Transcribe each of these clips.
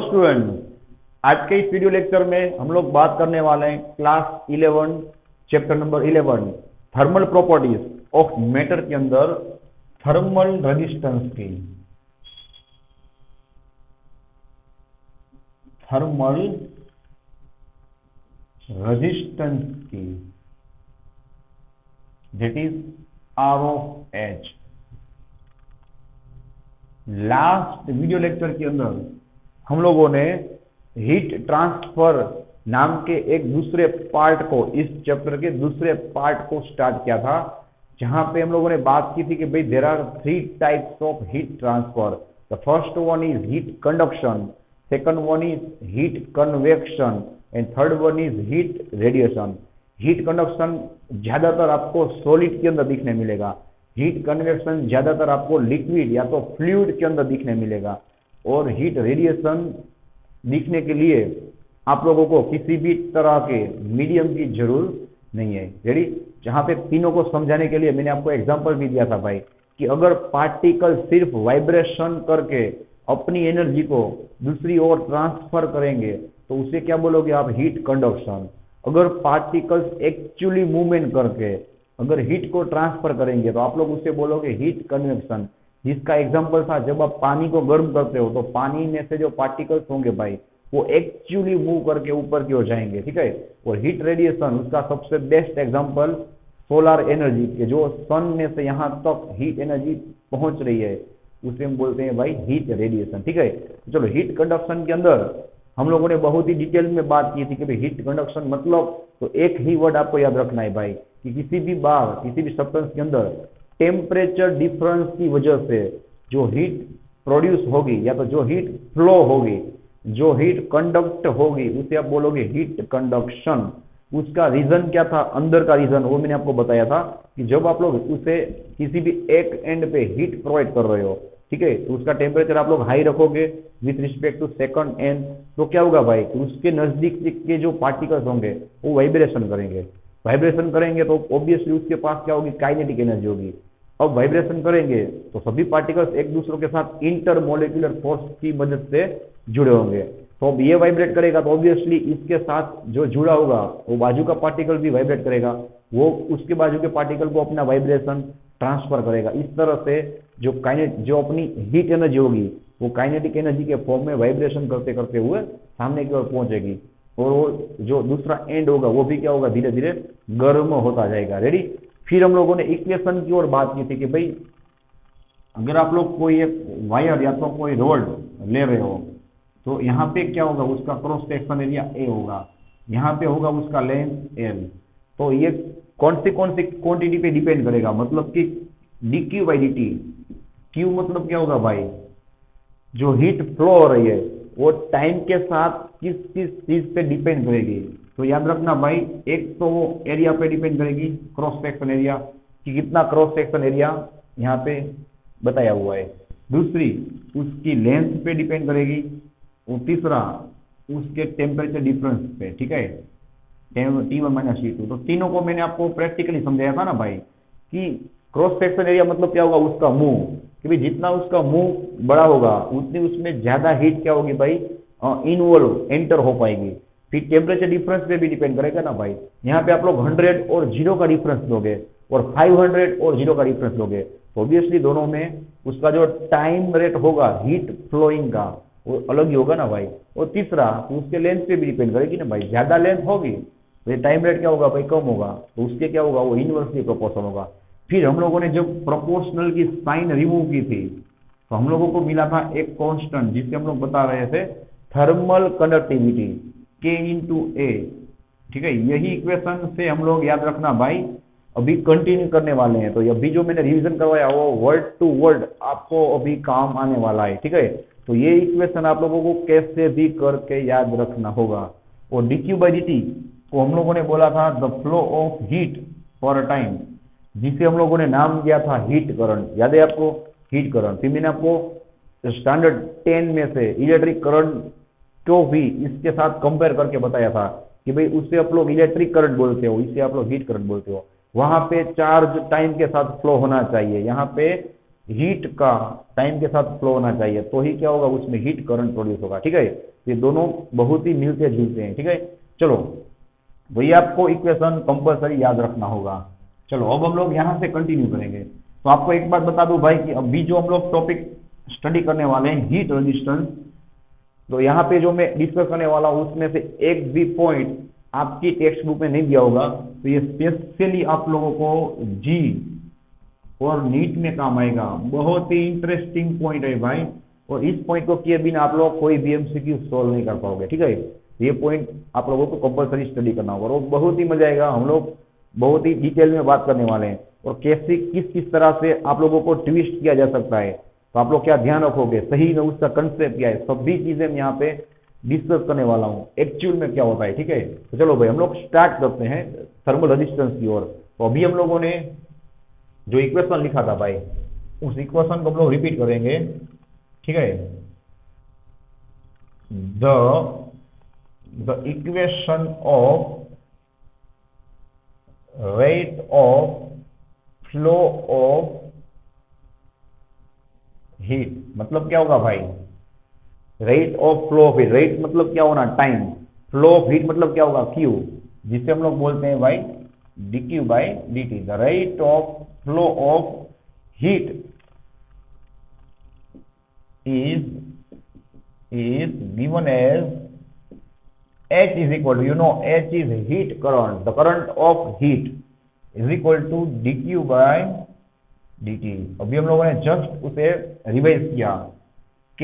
Student, आज के इस वीडियो लेक्चर में हम लोग बात करने वाले हैं class 11 chapter number 11 thermal properties of matter के अंदर थर्मल रेजिस्टेंस की। थर्मल रेजिस्टेंस की that is ROH। Last video lecture के अंदर हम लोगों ने हीट ट्रांसफर नाम के एक दूसरे पार्ट को, इस चैप्टर के दूसरे पार्ट को स्टार्ट किया था, जहां पे हम लोगों ने बात की थी कि भाई there are 3 types of heat transfer. The first one is heat conduction, second one is heat convection and third one is heat radiation. Heat conduction ज्यादातर आपको सॉलिड के अंदर दिखने मिलेगा, हीट कन्वेक्शन ज्यादातर आपको लिक्विड या तो फ्लूइड के अंदर दिखने मिलेगा, और हीट रेडिएशन दिखने के लिए आप लोगों को किसी भी तरह के मीडियम की जरूरत नहीं है। रेडी? जहां पे तीनों को समझाने के लिए मैंने आपको एग्जांपल भी दिया था भाई कि अगर पार्टिकल सिर्फ वाइब्रेशन करके अपनी एनर्जी को दूसरी ओर ट्रांसफर करेंगे तो उसे क्या बोलोगे आप? Heat conduction. अगर पार्टिकल्स एक्चुअली मूवमेंट करके अगर हीट को ट्रांसफर करेंगे तो आप लोग उसे बोलोगे हीट कन्वेक्शन। जिसका एग्जांपल था, जब आप पानी को गर्म करते हो तो पानी में से जो पार्टिकल्स होंगे भाई वो एक्चुअली मूव करके ऊपर की ओर जाएंगे, ठीक है। और हीट रेडिएशन, उसका सबसे बेस्ट एग्जांपल सोलर एनर्जी के, जो सन में से यहाँ तक हीट एनर्जी पहुंच रही है उसे हम बोलते हैं भाई हीट रेडिएशन, ठीक है। चलो, हीट कंडक्शन के अंदर हम लोगों ने बहुत ही डिटेल में बात की थी कि भाई हीट कंडक्शन मतलब, तो एक ही वर्ड आपको याद रखना है भाई कि किसी भी बार किसी भी सब्सटेंस के अंदर टेम्परेचर डिफरेंस की वजह से जो हीट प्रोड्यूस होगी या तो जो हीट फ्लो होगी, जो हीट कंडक्ट होगी, उसे आप बोलोगे हीट कंडक्शन। उसका रीजन क्या था? अंदर का रीजन वो मैंने आपको बताया था कि जब आप लोग उसे किसी भी एक एंड पे हीट प्रोवाइड कर रहे हो, ठीक है, तो उसका टेम्परेचर आप लोग हाई रखोगे with respect to second end, तो क्या होगा भाई कि उसके नजदीक के जो पार्टिकल्स होंगे वो वाइब्रेशन करेंगे। वाइब्रेशन करेंगे तो ऑब्वियसली उसके पास क्या होगी? काइनेटिक एनर्जी होगी। अब वाइब्रेशन करेंगे तो सभी पार्टिकल्स एक दूसरे के साथ इंटर मोलिकुलर फोर्स की मदद से जुड़े होंगे। तो अब ये वाइब्रेट करेगा तो ऑब्वियसली इसके साथ जो जुड़ा होगा वो बाजू का पार्टिकल भी वाइब्रेट करेगा, वो उसके बाजू के पार्टिकल को अपना वाइब्रेशन ट्रांसफर करेगा। इस तरह से जो अपनी हीट एनर्जी होगी वो काइनेटिक एनर्जी के फॉर्म में वाइब्रेशन करते करते हुए सामने की ओर पहुंचेगी, और वो जो दूसरा एंड होगा वो भी क्या होगा? धीरे धीरे गर्म होता जाएगा। रेडी? फिर हम लोगों ने इक्वेशन की ओर बात की थी कि भाई अगर आप लोग कोई एक वायर या तो कोई रोड ले रहे हो तो यहाँ पे क्या होगा? उसका क्रॉस सेक्शन एरिया A होगा, यहाँ पे होगा उसका लेंथ L। तो ये कौन सी क्वांटिटी पे डिपेंड करेगा? मतलब कि dq बाई dt। Q मतलब क्या होगा भाई? जो हीट फ्लो हो रही है वो टाइम के साथ किस किस चीज पे डिपेंड करेगी? तो याद रखना भाई, एक तो वो एरिया पे डिपेंड करेगी, क्रॉस सेक्शन एरिया, कि कितना क्रॉस सेक्शन एरिया यहाँ पे बताया हुआ है। दूसरी उसकी लेंथ पे डिपेंड करेगी, और तीसरा उसके टेम्परेचर डिफरेंस पे, ठीक है, T1 माइनस T2। तो तीनों को मैंने आपको प्रैक्टिकली समझाया था ना भाई कि क्रॉस सेक्शन एरिया मतलब क्या होगा? उसका मुंह, कि भाई जितना उसका मुंह बड़ा होगा उतनी उसमें ज्यादा हीट क्या होगी भाई? इनवॉल्व एंटर हो पाएगी। फिर टेम्परेचर डिफरेंस पे भी डिपेंड करेगा ना भाई। यहाँ पे आप लोग 100 और 0 का डिफरेंस लोगे और 500 और 0 का डिफरेंस लोगे तो ऑब्वियसली दोनों में उसका जो टाइम रेट होगा हीट फ्लोइंग का वो अलग ही होगा ना भाई। और तीसरा उसके लेंथ पे भी डिपेंड करेगी ना भाई। ज्यादा लेंथ होगी तो टाइम रेट क्या होगा भाई? कम होगा, तो उसके क्या होगा? वो इनवर्सली प्रोपोर्शनल होगा। फिर हम लोगों ने जब प्रोपोर्शनल की साइन रिमूव की थी तो हम लोगों को मिला था एक कांस्टेंट जिससे हम लोग बता रहे थे thermal conductivity K into A, ठीक है। यही इक्वेशन से हम लोग याद रखना भाई अभी कंटिन्यू करने वाले हैं। तो अभी जो मैंने रिवीजन करवाया वो वर्ड टू वर्ड आपको अभी काम आने वाला है, ठीक है। तो ये इक्वेशन आप लोगों को कैसे भी करके याद रखना होगा। और dq बाई dt को हम लोगों ने बोला था the flow of heat for a time, जिसे हम लोगों ने नाम दिया था हीट करंट। याद है आपको? Heat current. फिर मैंने आपको स्टैंडर्ड 10 में से इलेक्ट्रिक करंट को भी इसके साथ कंपेयर करके बताया था कि भाई उससे आप लोग इलेक्ट्रिक करंट बोलते हो, इससे आप लोग हीट करंट बोलते हो। वहां पे चार्ज टाइम के साथ फ्लो होना चाहिए, यहाँ पे हीट का टाइम के साथ फ्लो होना चाहिए, तो ही क्या होगा, उसमें हीट करंट प्रोड्यूस होगा। ठीक है, ये दोनों बहुत ही मिलते जुलते हैं। ठीक है, चलो वही आपको इक्वेशन कंपल्सरी याद रखना होगा। चलो अब हम लोग यहाँ से कंटिन्यू करेंगे। तो आपको एक बात बता दूं भाई कि अभी जो हम लोग टॉपिक स्टडी करने वाले हैं हीट रेजिस्टेंस, तो यहाँ पे जो मैं डिस्कस करने वाला हूँ उसमें से एक भी पॉइंट आपकी टेक्स्ट बुक में नहीं दिया होगा, तो ये स्पेशली आप लोगों को जी और नीट में काम आएगा। बहुत ही इंटरेस्टिंग पॉइंट है भाई, और इस पॉइंट को किए बिना आप लोग कोई भी एमसीक्यू सॉल्व नहीं कर पाओगे। ठीक है, ये पॉइंट आप लोगों को कंपलसरी स्टडी करना होगा और बहुत ही मजा आएगा। हम लोग बहुत ही डिटेल में बात करने वाले हैं और कैसे किस किस तरह से आप लोगों को ट्विस्ट किया जा सकता है, तो आप लोग क्या ध्यान रखोगे, सही में उसका कंसेप्ट क्या है, सभी चीजें मैं यहाँ पे डिस्कस करने वाला हूँ एक्चुअल में क्या होता है। ठीक है, तो चलो भाई हम लोग स्टार्ट करते हैं थर्मल रेजिस्टेंस की ओर। तो अभी हम लोगों ने जो इक्वेशन लिखा था भाई, उस इक्वेशन को हम लोग रिपीट करेंगे। ठीक है, the equation of rate of flow of heat, मतलब क्या होगा भाई, rate of flow of heat, rate मतलब क्या होना, टाइम, फ्लो ऑफ हीट मतलब क्या होगा, क्यू, जिसे हम लोग बोलते हैं भाई dq by dt। The rate of flow of heat is given as h is equal to, you know, h is heat current, the current of heat is equal to dq by dt। अभी हम लोगों ने just उसे revise किया, k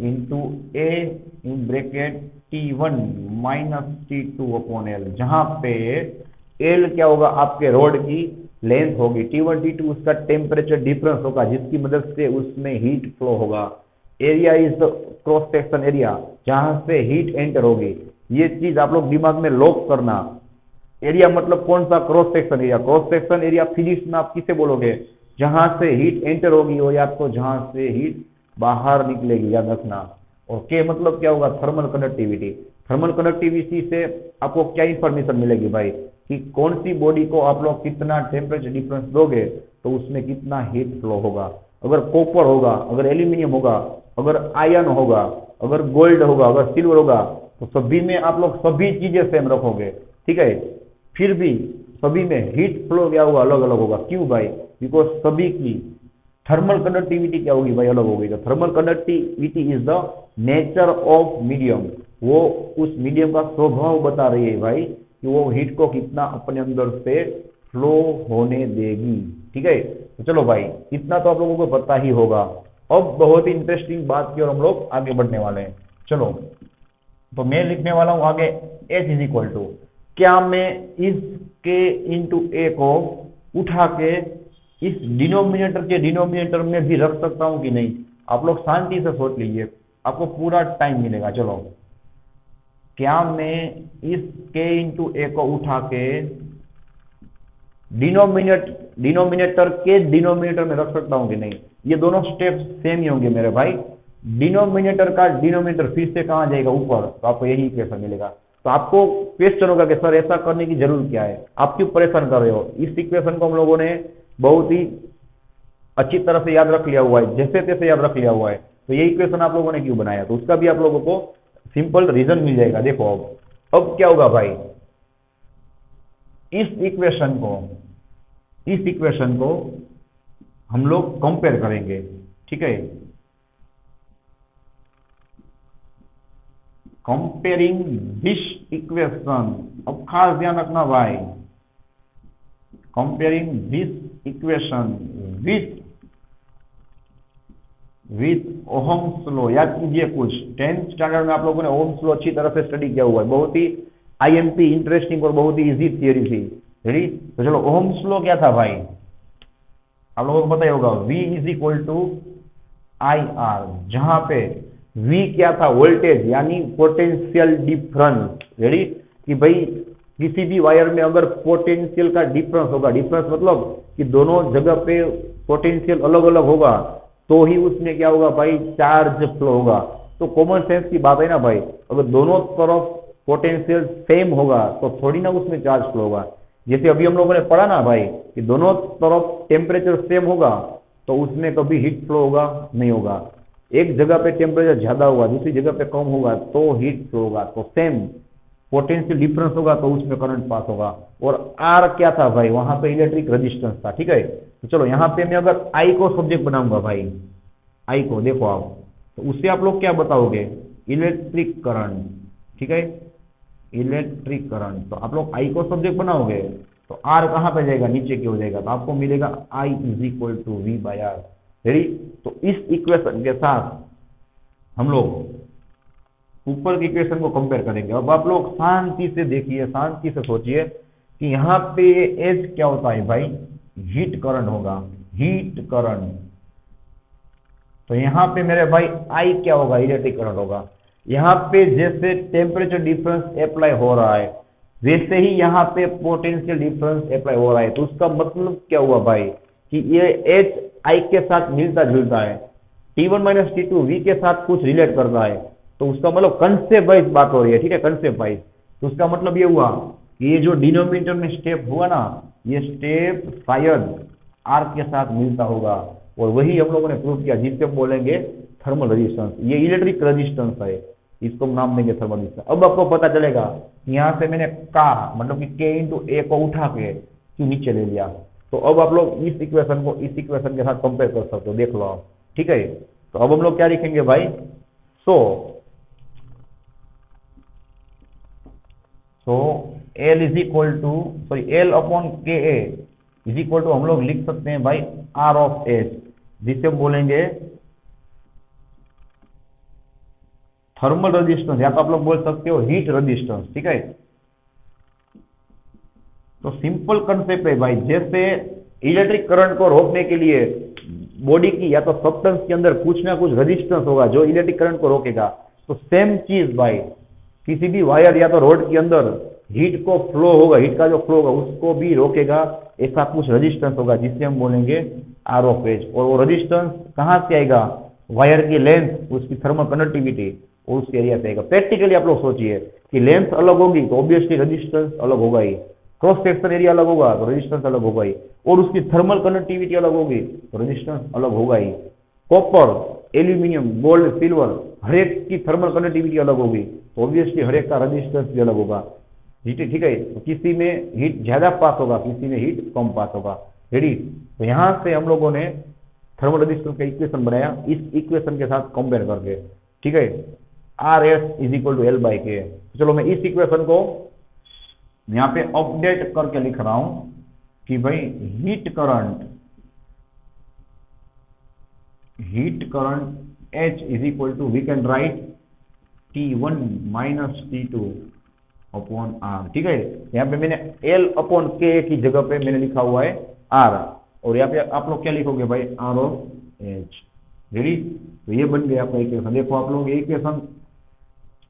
into A in bracket T1 minus T2 upon L, जहां पे L क्या होगा, आपके रोड की लेंथ होगी, T1 T2 उसका टेम्परेचर डिफरेंस होगा जिसकी मदद से उसमें हीट फ्लो होगा, area is the cross section area जहां से हीट एंटर होगी। ये चीज आप लोग दिमाग में लॉक करना। एरिया मतलब कौन सा, cross section area. Cross section area physics में आप किसे बोलोगे, जहां से हीट एंटर होगी और या तो जहां से हीट बाहर निकलेगी, याद रखना। और के मतलब क्या होगा, थर्मल कंडक्टिविटी। थर्मल कंडक्टिविटी से आपको क्या इंफॉर्मेशन मिलेगी भाई, कि कौन सी बॉडी को आप लोग कितना टेम्परेचर डिफरेंस दोगे तो उसमें कितना हीट फ्लो होगा। अगर कॉपर होगा, अगर एल्यूमिनियम होगा, अगर आयरन होगा, अगर गोल्ड होगा, अगर सिल्वर होगा, तो सभी में आप लोग सभी चीजें सेम रखोगे। ठीक है, फिर भी सभी में हीट फ्लो क्या होगा, अलग अलग होगा। क्यों भाई, बिकॉज सभी की थर्मल कंडक्टिविटी क्या होगी भाई, अलग होगी। तो thermal conductivity is the nature of medium, वो उस मीडियम का स्वभाव बता रही है भाई कि वो हीट को कितना अपने अंदर से फ्लो होने देगी। ठीक है, तो चलो भाई इतना तो आप लोगों को पता ही होगा। अब बहुत ही इंटरेस्टिंग बात की और हम लोग आगे बढ़ने वाले हैं। चलो तो मैं लिखने वाला हूं आगे H इज इक्वल टू, क्या मैं इस K इंटू ए को उठा के इस डिनोमिनेटर के डिनोमिनेटर में भी रख सकता हूं कि नहीं। आप लोग शांति से सोच लीजिए, आपको पूरा टाइम मिलेगा। चलो, क्या मैं इस K इंटू ए को उठा के डिनोमिनेटर के डिनोमिनेटर में रख सकता हूं कि नहीं। ये दोनों स्टेप सेम ही होंगे मेरे भाई। डिनोमिनेटर का डिनोमिनेटर फिर से कहां जाएगा, ऊपर, तो आपको यही इक्वेशन मिलेगा। तो आपको क्वेश्चन होगा कि सर ऐसा करने की जरूरत क्या है, आप क्यों परेशान कर रहे हो। इस इक्वेशन को हम लोगों ने बहुत ही अच्छी तरह से याद रख लिया हुआ है, जैसे तैसे याद रख लिया हुआ है। तो ये इक्वेशन आप लोगों ने क्यों बनाया, तो उसका भी आप लोगों को सिंपल रीजन मिल जाएगा। देखो अब क्या होगा भाई, इस इक्वेशन को हम लोग कंपेयर करेंगे। ठीक है, कंपेयरिंग दिस इक्वेशन, अब खास ध्यान रखना भाई, comparing this equation with Ohm's law. याद कीजिए कुछ 10th स्टैंडर्ड में आप लोगों ने ओहम्स लॉ अच्छी तरह से स्टडी किया हुआ है, बहुत ही आईएमपी इंटरेस्टिंग और बहुत ही इजी थियरी थी। रेडी, तो चलो ओहम्स लॉ क्या था भाई, आप लोगों को पता ही होगा, V is equal to IR, जहां पे V क्या था, वोल्टेज यानी पोटेंशियल डिफरेंस। रेडी, कि भाई किसी भी वायर में अगर पोटेंशियल का डिफरेंस होगा, डिफरेंस मतलब कि दोनों जगह पे पोटेंशियल अलग अलग होगा, तो ही उसमें क्या होगा भाई, चार्ज फ्लो होगा। तो कॉमन सेंस की बात है ना भाई, अगर दोनों तरफ पोटेंशियल सेम होगा तो थोड़ी ना उसमें चार्ज फ्लो होगा। जैसे अभी हम लोगों ने पढ़ा ना भाई कि दोनों तरफ टेम्परेचर सेम होगा तो उसमें कभी हीट फ्लो होगा नहीं होगा। एक जगह पे टेम्परेचर ज्यादा होगा, दूसरी जगह पे कम होगा तो हीट फ्लो होगा। तो सेम पोटेंशियल डिफरेंस होगा तो उसमें करंट पास होगा। और आर क्या था भाई, वहां पे इलेक्ट्रिक रेजिस्टेंस था। ठीक है, तो चलो यहाँ पे मैं अगर आई को सब्जेक्ट बनाऊंगा भाई, आई को देखो आप, तो उससे आप लोग क्या बताओगे, इलेक्ट्रिक करंट। ठीक है, इलेक्ट्रिक करंट, तो आप लोग आई को सब्जेक्ट बनाओगे तो आर कहाँ पे जाएगा, नीचे की हो जाएगा, तो आपको मिलेगा I is equal to V by R. Ready, तो इस इक्वेशन के साथ हम लोग ऊपर की इक्वेशन को कंपेयर करेंगे। अब आप लोग शांति से देखिए, शांति से सोचिए कि यहाँ पे एच क्या होता है भाई, हीट करंट होगा, हीट करंट। तो यहाँ पे मेरे भाई आई क्या होगा, इलेक्ट्रिक करंट होगा। यहाँ पे जैसे टेम्परेचर डिफरेंस अप्लाई हो रहा है वैसे ही यहाँ पे पोटेंशियल डिफरेंस अप्लाई हो रहा है। तो उसका मतलब क्या हुआ भाई कि ये एच आई के साथ मिलता जुलता है, T1 माइनस T2 V के साथ कुछ रिलेट करता है। तो उसका मतलब कंसेप्ट वाइज बात हो रही है। ठीक है, कंसेप्ट वाइज। तो उसका मतलब ये हुआ कि ये जो डिनोमिनेटर में स्टेप हुआ ना, ये स्टेप शायद आर के साथ मिलता होगा, और वही हम लोगों ने प्रूव किया, जिससे हम बोलेंगे थर्मल रेजिस्टेंस। ये इलेक्ट्रिक रेजिस्टेंस है, इसको हम नाम देंगे थर्मल रेजिस्टेंस। अब आपको पता चलेगा कि यहाँ से मैंने का मतलब कि के इंटू ए को उठा के क्यों नीचे ले लिया। तो अब आप लोग इस इक्वेशन को इस इक्वेशन के साथ कंपेयर कर सकते हो, देख लो आप। ठीक है, तो अब हम लोग क्या लिखेंगे भाई, so L is equal to sorry L upon K A is equal to हम लोग लिख सकते हैं भाई आर ऑफ एच, जिसे हम बोलेंगे थर्मल रेजिस्टेंस, या तो आप लोग बोल सकते हो हीट रेजिस्टेंस। ठीक है, तो सिंपल कंसेप्ट है भाई, जैसे इलेक्ट्रिक करंट को रोकने के लिए बॉडी की या तो सब्सटेंस के अंदर कुछ ना कुछ रेजिस्टेंस होगा जो इलेक्ट्रिक करंट को रोकेगा, तो सेम चीज भाई किसी भी वायर या तो रोड के अंदर हीट को फ्लो होगा, हीट का जो फ्लो होगा उसको भी रोकेगा, ऐसा कुछ रेजिस्टेंस होगा जिससे हम बोलेंगे आर ऑफ एच। और वो रेजिस्टेंस कहाँ से आएगा, वायर की लेंथ, उसकी थर्मल कंडक्टिविटी और उस एरिया से आएगा। प्रैक्टिकली आप लोग सोचिए कि लेंथ अलग होगी तो ऑब्वियसली रेजिस्टेंस अलग होगा ही, क्रॉस सेक्शन एरिया अलग होगा तो रेजिस्टेंस अलग होगा ही, और उसकी थर्मल कंडक्टिविटी अलग होगी तो रेजिस्टेंस अलग होगा ही। कॉपर, एल्यूमिनियम, गोल्ड, सिल्वर, हर एक की थर्मल कंडक्टिविटी अलग होगी तो ऑब्वियसली हर एक का रेजिस्टेंस भी अलग होगा। ठीक है, तो किसी में हीट ज्यादा पास होगा, किसी में हीट कम पास होगा। रेडी, तो यहां से हम लोगों ने थर्मल रेजिस्टेंस का इक्वेशन बनाया इस इक्वेशन के साथ कंपेयर करके। ठीक है, R S is equal to L by K. चलो मैं इस इक्वेशन को यहाँ पे अपडेट करके लिख रहा हूं कि भाई heat current H is equal to we can write T1 minus T2 upon R. ठीक है, यहाँ पे मैंने L अपॉन के की जगह पे मैंने लिखा हुआ है आर, और यहाँ पे आप लोग क्या लिखोगे भाई, आर ऑफ एच। रेडी, तो ये बन गया आपका इक्वेशन। देखो आप लोग ये इक्वेशन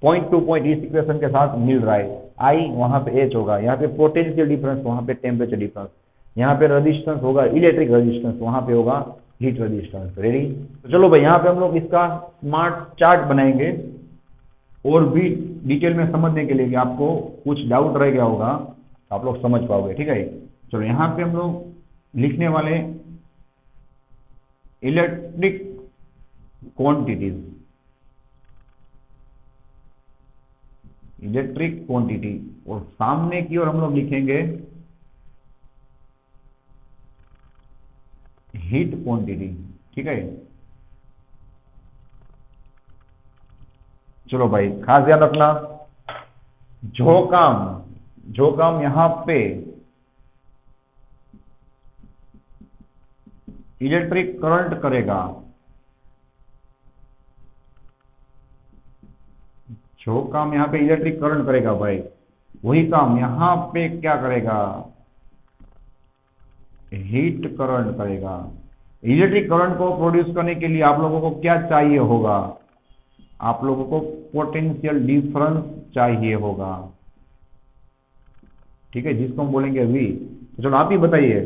पॉइंट टू पॉइंट इस इक्वेशन के साथ मिल रहा है। आई वहां पे एच होगा, यहाँ पे पोटेंशियल डिफरेंस, वहां पे टेम्परेचर डिफरेंस, यहाँ पे रेजिस्टेंस होगा इलेक्ट्रिक रेजिस्टेंस, वहां पे होगा हीट रेजिस्टेंस। रेडी, तो चलो भाई यहाँ पे हम लोग इसका स्मार्ट चार्ट बनाएंगे, और भी डिटेल में समझने के लिए कि आपको कुछ डाउट रह गया होगा तो आप लोग समझ पाओगे। ठीक है, चलो यहाँ पे हम लोग लिखने वाले इलेक्ट्रिक क्वांटिटीज, इलेक्ट्रिक क्वांटिटी, और सामने की ओर हम लोग लिखेंगे हीट क्वांटिटी। ठीक है, चलो भाई खास ध्यान रखना, जो काम यहां पे इलेक्ट्रिक करंट करेगा, जो काम यहाँ पे इलेक्ट्रिक करंट करेगा भाई, वही काम यहाँ पे क्या करेगा, हीट करंट करेगा। इलेक्ट्रिक करंट को प्रोड्यूस करने के लिए आप लोगों को क्या चाहिए होगा, आप लोगों को पोटेंशियल डिफरेंस चाहिए होगा। ठीक है, जिसको हम बोलेंगे वी। तो चलो आप ही बताइए,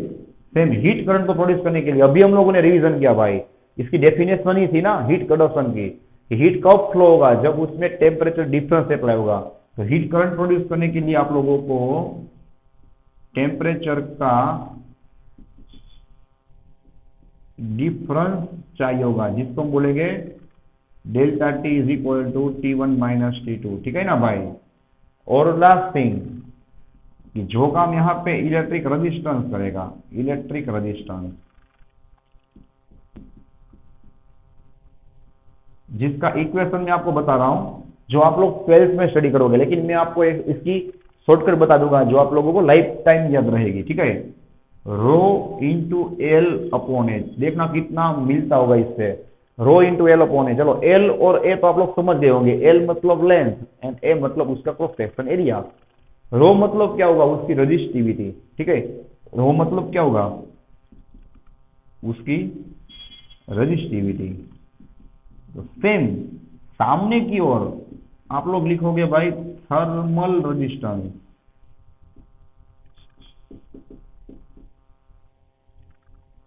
सेम हीट करंट को प्रोड्यूस करने के लिए अभी हम लोगों ने रिवीजन किया भाई, इसकी डेफिनेशन ही थी ना हीट कंडक्शन की, हीट कब फ्लो होगा, जब उसमें टेम्परेचर डिफरेंस अप्लाई होगा। तो हीट करंट प्रोड्यूस करने के लिए आप लोगों को टेम्परेचर का डिफरेंस चाहिए होगा, जिसको हम बोलेंगे delta T is equal to T1 minus T2, ठीक है ना भाई। और लास्ट थिंग कि जो काम यहाँ पे इलेक्ट्रिक रेजिस्टेंस करेगा, इलेक्ट्रिक रेजिस्टेंस, जिसका इक्वेशन मैं आपको बता रहा हूं, जो आप लोग 12th में स्टडी करोगे, लेकिन मैं आपको इसकी शॉर्टकट बता दूंगा जो आप लोगों को लाइफ टाइम याद रहेगी, ठीक है। Rho into L upon H, देखना कितना मिलता होगा इससे, rho into L upon H. चलो एल और ए तो आप लोग समझ गए होंगे, एल मतलब लेंथ एंड ए मतलब उसका क्रॉस सेक्शन एरिया। रो मतलब क्या होगा, उसकी रजिस्टिविटी, ठीक है। रो मतलब क्या होगा, उसकी रजिस्टिविटी। तो सेम सामने की ओर आप लोग लिखोगे भाई थर्मल रेजिस्टेंस,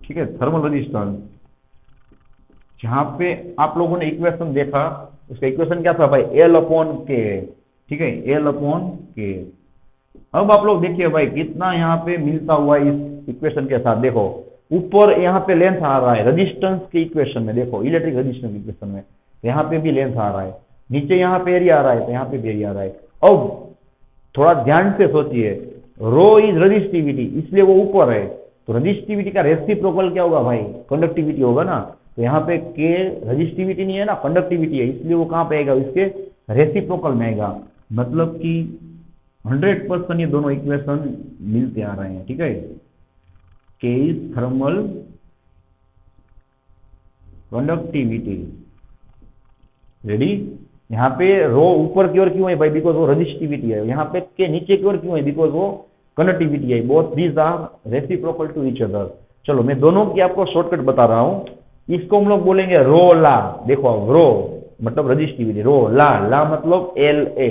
ठीक है, थर्मल रेजिस्टेंस। जहां पे आप लोगों ने इक्वेशन देखा, उसका इक्वेशन क्या था भाई, एल अपॉन के, ठीक है, एल अपॉन के। अब आप लोग देखिए भाई कितना यहाँ पे मिलता हुआ इस इक्वेशन के साथ, देखो ऊपर यहाँ पे लेंथ आ रहा है रेजिस्टेंस के इक्वेशन में, देखो इलेक्ट्रिक रेजिस्टेंस इक्वेशन में यहाँ पे भी लेंथ आ रहा है, नीचे यहाँ पे एरिया आ रहा है, तो यहाँ पे भी एरिया आ रहा है। अब थोड़ा ध्यान से सोचिए, रो इज रजिस्टिविटी, इसलिए वो ऊपर है, तो रजिस्टिविटी का रेसिप्रोकल क्या होगा भाई, कंडक्टिविटी होगा ना। तो यहाँ पे के रजिस्टिविटी नहीं है ना, कंडक्टिविटी है, इसलिए वो कहाँ पे आएगा, इसके रेसिप्रोकल में आएगा। मतलब कि 100% ये दोनों इक्वेशन मिलते आ रहे हैं, ठीक है। के इज थर्मल कंडक्टिविटी, रेडी। यहाँ पे रो ऊपर की ओर क्यों है भाई, बिकॉज वो रजिस्टिविटी है। यहाँ पे के नीचे की ओर क्यों है, बिकॉज वो कंडक्टिविटी है। Both these are reciprocal to each other. चलो मैं दोनों की आपको शॉर्टकट बता रहा हूँ। इसको हम लोग बोलेंगे रो ला, देखो रो मतलब रजिस्टिविटी, रो ला, ला मतलब एल ए,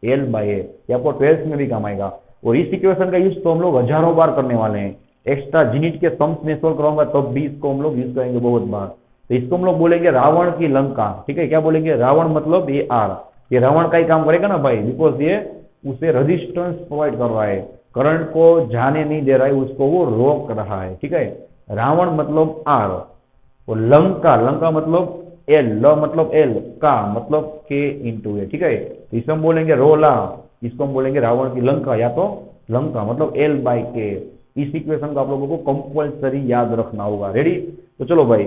एल बाई ए, ये आपको 12th में भी काम आएगा। और इस इक्वेशन का यूज तो हम लोग हजारों बार करने वाले हैं, एक्स्ट्रा यूनिट के सम्स में सोल्व कराऊंगा तब भी इसको हम लोग यूज करेंगे बहुत बार। तो इसको हम लोग बोलेंगे रावण की लंका, ठीक है। क्या बोलेंगे, रावण मतलब ये आर, ये रावण का ही काम करेगा ना भाई, बिकॉज ये उसे रेजिस्टेंस प्रोवाइड कर रहा है, करंट को जाने नहीं दे रहा है, उसको वो रोक रहा है, ठीक है। रावण मतलब आर, और लंका, लंका मतलब एल, ल मतलब एल, का मतलब के इंटू ए, ठीक है। तो इसे हम बोलेंगे रोला, इसको हम बोलेंगे रावण की लंका, या तो लंका मतलब एल बाई के। इस इक्वेशन को आप लोगों को कंपल्सरी याद रखना होगा, रेडी। तो चलो भाई,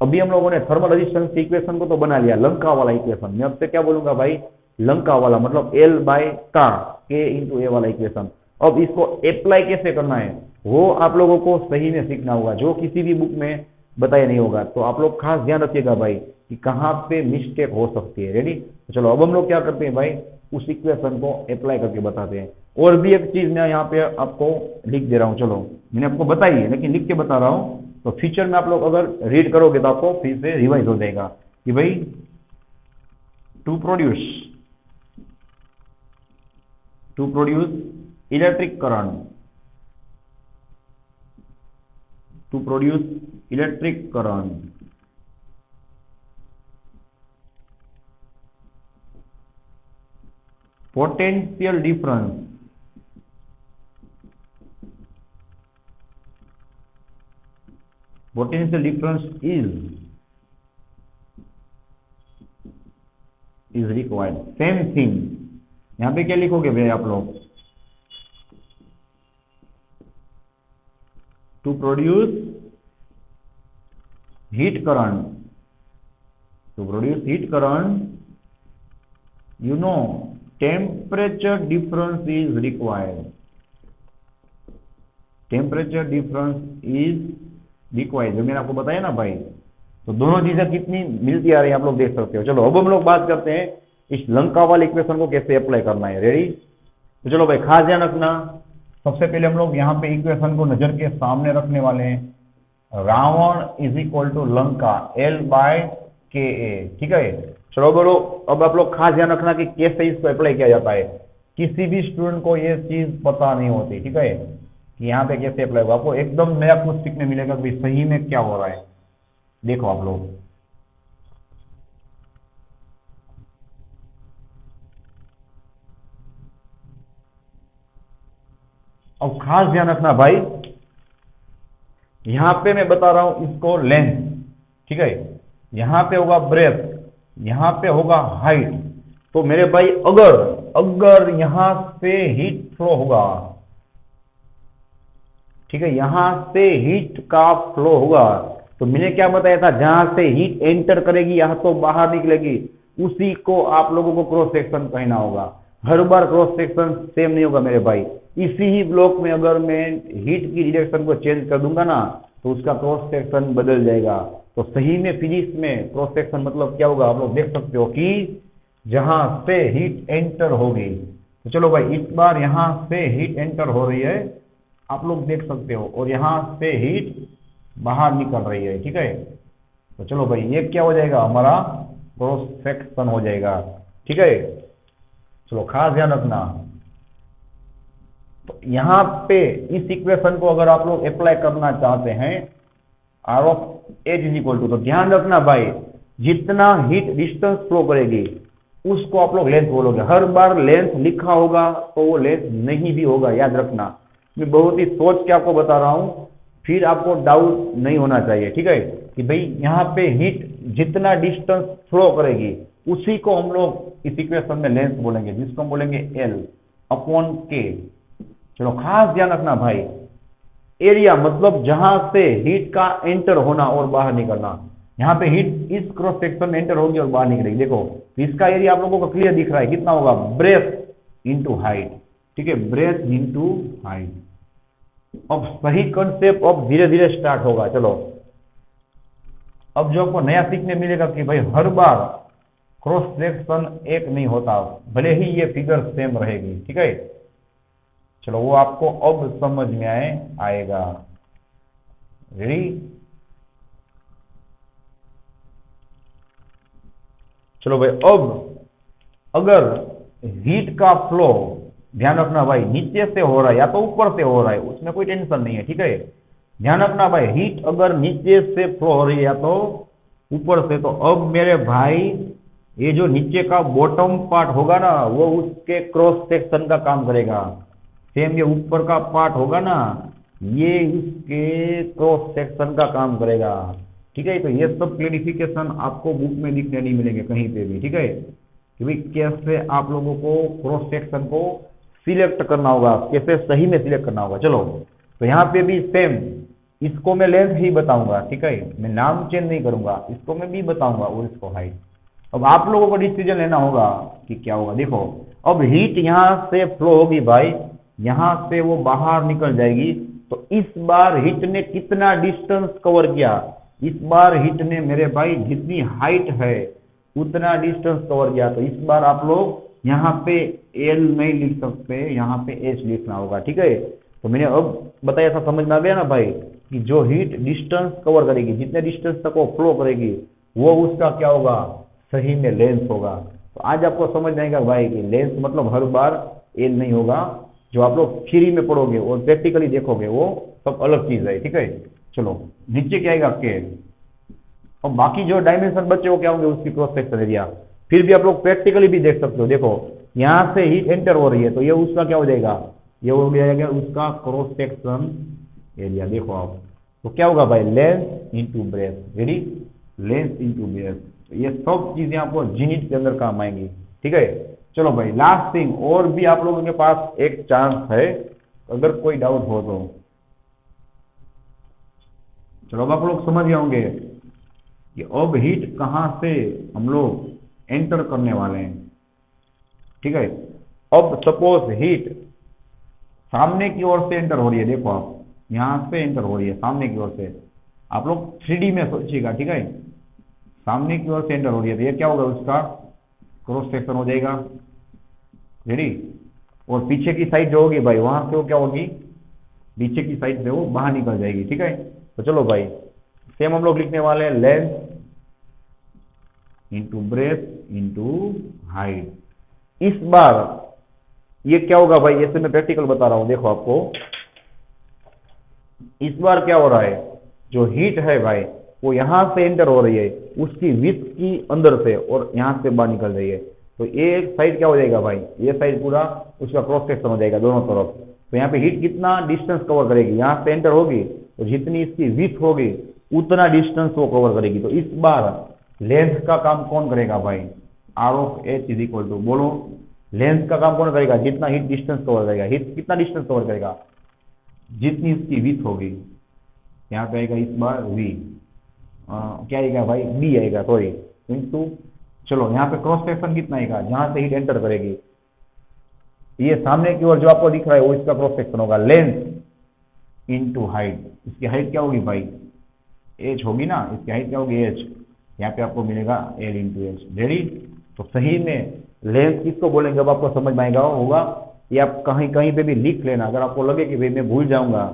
अभी हम लोगों ने थर्मल रेजिस्टेंस इक्वेशन को तो बना लिया, लंका वाला इक्वेशन मैं अब से क्या बोलूंगा भाई, लंका वाला मतलब एल बाय का, के इंटू ए वाला इक्वेशन। अब इसको अप्लाई कैसे करना है वो आप लोगों को सही में सीखना होगा, जो किसी भी बुक में बताया नहीं होगा। तो आप लोग खास ध्यान रखिएगा भाई कि कहाँ पे मिस्टेक हो सकती है, रेडी। तो चलो अब हम लोग क्या करते हैं भाई, उस इक्वेशन को अप्लाई करके बताते हैं। और भी एक चीज मैं यहाँ पे आपको लिख दे रहा हूँ, चलो मैंने आपको बताई है लेकिन लिख के बता रहा हूँ, तो फ्यूचर में आप लोग अगर रीड करोगे तो आपको फिर से रिवाइज हो जाएगा कि भाई to produce electric current, to produce electric current, potential difference is required। Same thing यहां पे क्या लिखोगे भैया आप लोग, to produce heat current, to produce heat current you know temperature difference is required, temperature difference is required, जो मैंने आपको बताया ना भाई। तो दोनों चीजें कितनी मिलती आ रही है आप लोग देख सकते हो। चलो अब हम लोग बात करते हैं इस लंका वाले इक्वेशन को कैसे अप्लाई करना है, रेडी। तो चलो भाई खास ध्यान रखना, सबसे पहले हम लोग यहाँ पे इक्वेशन को नजर के सामने रखने वाले हैं। Ravan is equal to Lanka L by K A, ठीक है। चलो बोलो, अब आप लोग खास ध्यान रखना कि कैसे इसको अप्लाई किया जाता है। किसी भी स्टूडेंट को ये चीज पता नहीं होती, ठीक है, कि यहाँ पे कैसे अप्लाई होगा। आपको एकदम नया कुछ सीखने मिलेगा कि सही में क्या हो रहा है। देखो आप लोग, अब खास ध्यान रखना भाई यहाँ पे मैं बता रहा हूं इसको लेंथ, ठीक है, यहाँ पे होगा ब्रेथ, यहाँ पे होगा हाइट। तो मेरे भाई अगर अगर यहाँ से हीट फ्लो होगा, ठीक है, यहां से हीट का फ्लो होगा, तो मैंने क्या बताया था, जहां से हीट एंटर करेगी यहां तो बाहर निकलेगी, उसी को आप लोगों को क्रॉस सेक्शन कहना होगा। हर बार क्रॉस सेक्शन सेम नहीं होगा मेरे भाई। इसी ही ब्लॉक में अगर मैं हीट की डायरेक्शन को चेंज कर दूंगा ना, तो उसका क्रॉस सेक्शन बदल जाएगा। तो सही में फिजिक्स में क्रॉस सेक्शन मतलब क्या होगा, आप लोग देख सकते हो कि जहां से हीट एंटर होगी। तो चलो भाई, इस बार यहां से हीट एंटर हो रही है, आप लोग देख सकते हो, और यहां से हीट बाहर निकल रही है, ठीक है। तो चलो भाई, ये क्या हो जाएगा, हमारा क्रॉस सेक्शन हो जाएगा, ठीक है। चलो खास ध्यान रखना। तो यहां पे इस इक्वेशन को अगर आप लोग अप्लाई करना चाहते हैं, R of H is equal to, तो ध्यान रखना भाई, जितना हीट डिस्टेंस फ्लो करेगी उसको आप लोग लेंथ बोलोगे। हर बार लेंथ लिखा होगा तो वो लेंथ नहीं भी होगा, याद रखना। मैं बहुत ही सोच के आपको बता रहा हूं, फिर आपको डाउट नहीं होना चाहिए, ठीक है, कि भाई यहाँ पे हीट जितना डिस्टेंस फ्लो करेगी उसी को हम लोग इस इक्वेशन में लेंथ बोलेंगे, जिसको हम बोलेंगे एल अपॉन के। चलो खास ध्यान रखना भाई, एरिया मतलब जहां से हीट का एंटर होना और बाहर निकलना। यहाँ पे हीट इस क्रॉस सेक्शन में एंटर होगी और बाहर निकलेगी। देखो इसका एरिया आप लोगों को क्लियर दिख रहा है, कितना होगा, ब्रेथ इंटू हाइट, ठीक है, ब्रेथ इंटू हाइट। अब सही कंसेप्ट अब धीरे धीरे स्टार्ट होगा। चलो अब जो आपको नया सीखने मिलेगा कि भाई हर बार क्रॉस सेक्शन एक नहीं होता, भले ही ये फिगर सेम रहेगी, ठीक है। चलो वो आपको अब समझ में आएगा। रेडी? चलो भाई, अब अगर हीट का फ्लो, ध्यान रखना भाई, नीचे से हो रहा है या तो ऊपर से हो रहा है, उसमें कोई टेंशन नहीं है, ठीक है। ध्यान रखना भाई, हीट अगर नीचे से फ्लो हो रही है या तो ऊपर से, तो अब मेरे भाई ये जो नीचे का बॉटम पार्ट होगा ना, वो उसके क्रॉस सेक्शन का काम करेगा। सेम ये ऊपर का पार्ट होगा ना, ये इसके क्रॉस सेक्शन का काम करेगा, ठीक है। तो ये सब क्लेरिफिकेशन आपको बुक में दिखने नहीं मिलेंगे कहीं पे भी, ठीक है, कि भाई कैसे आप लोगों को क्रॉस सेक्शन को सिलेक्ट करना होगा, कैसे सही में सिलेक्ट करना होगा। चलो तो यहाँ पे भी सेम, इसको मैं लेंथ ही बताऊंगा, ठीक है, मैं नाम चेंज नहीं करूंगा, इसको मैं भी बताऊंगा और इसको हाइट। अब आप लोगों को डिसीजन लेना होगा कि क्या होगा। देखो अब हीट यहाँ से फ्लो होगी भाई, यहाँ से वो बाहर निकल जाएगी, तो इस बार हीट ने कितना डिस्टेंस कवर किया, इस बार हीट ने मेरे भाई जितनी हाइट है उतना डिस्टेंस कवर किया। तो इस बार आप लोग यहाँ पे एल नहीं लिख सकते, यहाँ पे एच लिखना होगा, ठीक है। तो मैंने अब बताया था, समझ में आ गया ना भाई, कि जो हीट डिस्टेंस कवर करेगी, जितने डिस्टेंस तक वो फ्लो करेगी, वो उसका क्या होगा, सही में लेंथ होगा। तो आज आपको समझ में आएगा भाई कि लेंथ मतलब हर बार एल नहीं होगा, जो आप लोग थ्योरी में पढ़ोगे और प्रैक्टिकली देखोगे वो सब अलग चीज है, ठीक है। चलो नीचे क्या आएगा, के। और बाकी जो डायमेंशन बचे वो क्या होंगे, उसकी क्रॉस सेक्शन एरिया। फिर भी आप लोग प्रैक्टिकली भी देख सकते हो, देखो यहाँ से हीट एंटर हो रही है, तो ये उसका क्या हो जाएगा, ये हो जाएगा उसका क्रॉस सेक्शन एरिया। देखो आप, तो क्या होगा भाई, length into breadth. Ready? Length into breadth. ये सब चीजें आपको जीनिट के अंदर काम आएंगी, ठीक है। चलो भाई लास्ट थिंग, और भी आप लोगों के पास एक चांस है, अगर कोई डाउट हो तो। चलो अब आप लोग समझ गए होंगे कि अब हीट कहां से हम लोग एंटर करने वाले हैं, ठीक है। अब सपोज हीट सामने की ओर से एंटर हो रही है, देखो आप यहां से एंटर हो रही है सामने की ओर से, आप लोग 3D में सोचिएगा, ठीक है। सामने की ओर से एंटर हो रही है, तो ये क्या होगा, उसका क्रॉस सेक्शन हो जाएगा। रेडी? और पीछे की साइड जो होगी भाई, वहां से वो क्या होगी, पीछे की साइड से वो बाहर निकल जाएगी, ठीक है। तो चलो भाई सेम हम लोग लिखने वाले हैं, length into breadth into height. इस बार ये क्या होगा भाई, ऐसे मैं प्रैक्टिकल बता रहा हूं, देखो आपको इस बार क्या हो रहा है, जो हीट है भाई वो यहां से एंटर हो रही है, उसकी विड्थ की अंदर से और यहां से बाहर निकल रही है। तो ये एक साइड क्या हो जाएगा भाई, ये साइड पूरा उसका क्रॉस सेक्शन हो जाएगा दोनों तरफ। तो यहाँ पे हीट कितना डिस्टेंस कवर करेगी, यहाँ से एंटर होगी तो जितनी इसकी विड्थ होगी उतना डिस्टेंस वो कवर करेगी। तो इस बार लेंथ का काम कौन करेगा भाई, R of H is equal to, बोलो लेंथ का काम कौन करेगा, जितना हीट डिस्टेंस कवर करेगा। हीट कितना डिस्टेंस कवर करेगा, जितनी इसकी विड्थ होगी। यहाँ पे आएगा इस बार वी, क्या आएगा भाई, बी आएगा, सॉरी इंटू, चलो यहाँ पे क्रॉस सेक्शन कितना आएगा, जहां से हीट एंटर करेगी, ये सामने की ओर जो आपको दिख रहा है वो इसका क्रॉस सेक्शन होगा, लेंथ इंटू हाइट। इसकी हाइट क्या होगी भाई, एच होगी ना, इसकी हाइट क्या होगी, एच। यहाँ पे आपको मिलेगा एल इंटू एच। रेडी। तो सही में लेंथ किसको बोलेंगे अब आपको समझ में आएगा होगा। ये आप कहीं कहीं पे भी लिख लेना, अगर आपको लगे कि भाई मैं भूल जाऊंगा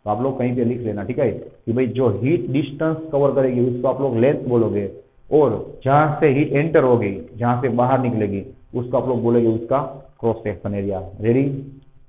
तो आप लोग कहीं पे लिख लेना, ठीक है, कि भाई जो हीट डिस्टेंस कवर करेगी उसको आप लोग लेंथ बोलोगे, और जहां से हीट एंटर होगी, जहां से बाहर निकलेगी, उसको आप लोग बोलेंगे उसका क्रॉस सेक्शन एरिया। रेडी।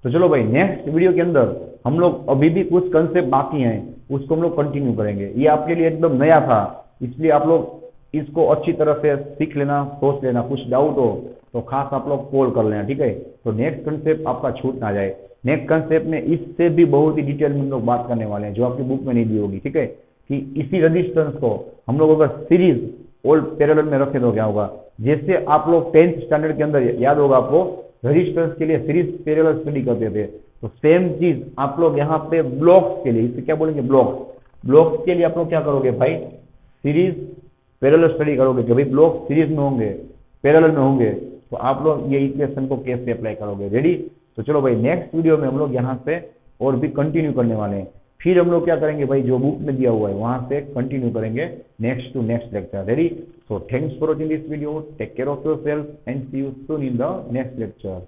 तो चलो भाई नेक्स्ट वीडियो के अंदर हम लोग अभी भी कुछ कंसेप्ट बाकी हैं, उसको हम लोग कंटिन्यू करेंगे। ये आपके लिए एकदम नया था, इसलिए आप लोग इसको अच्छी तरह से सीख लेना, सोच लेना, कुछ डाउट हो तो खास आप लोग कॉल कर लेना, ठीक है। तो नेक्स्ट कंसेप्ट आपका छूट ना जाए। नेक्स्ट कंसेप्ट में इससे भी बहुत ही डिटेल में हम लोग बात करने वाले हैं, जो आपकी बुक में नहीं दी होगी, ठीक है, कि इसी रेजिस्टेंस को हम लोग अगर सीरीज और पैरेलल में रखें तो क्या होगा। जैसे आप लोग 10th स्टैंडर्ड के अंदर याद होगा आपको, रेजिस्टेंस के लिए सीरीज पैरेलल स्टडी करते थे, तो सेम चीज आप लोग यहाँ पे ब्लॉक्स के लिए, इसे क्या बोलेंगे, ब्लॉक्स। ब्लॉक्स के लिए आप लोग क्या करोगे भाई, सीरीज पैरेलल स्टडी करोगे कि भाई ब्लॉक सीरीज में होंगे, पैरेलल में होंगे, तो आप लोग ये इक्वेशन को कैसे अप्लाई करोगे। रेडी। तो चलो भाई नेक्स्ट वीडियो में हम लोग यहाँ से और भी कंटिन्यू करने वाले हैं। फिर हम लोग क्या करेंगे भाई, जो बुक में दिया हुआ है वहां से कंटिन्यू करेंगे next to next lecture. Ready. So thanks for watching this video, take care of yourself and see you soon in the next lecture.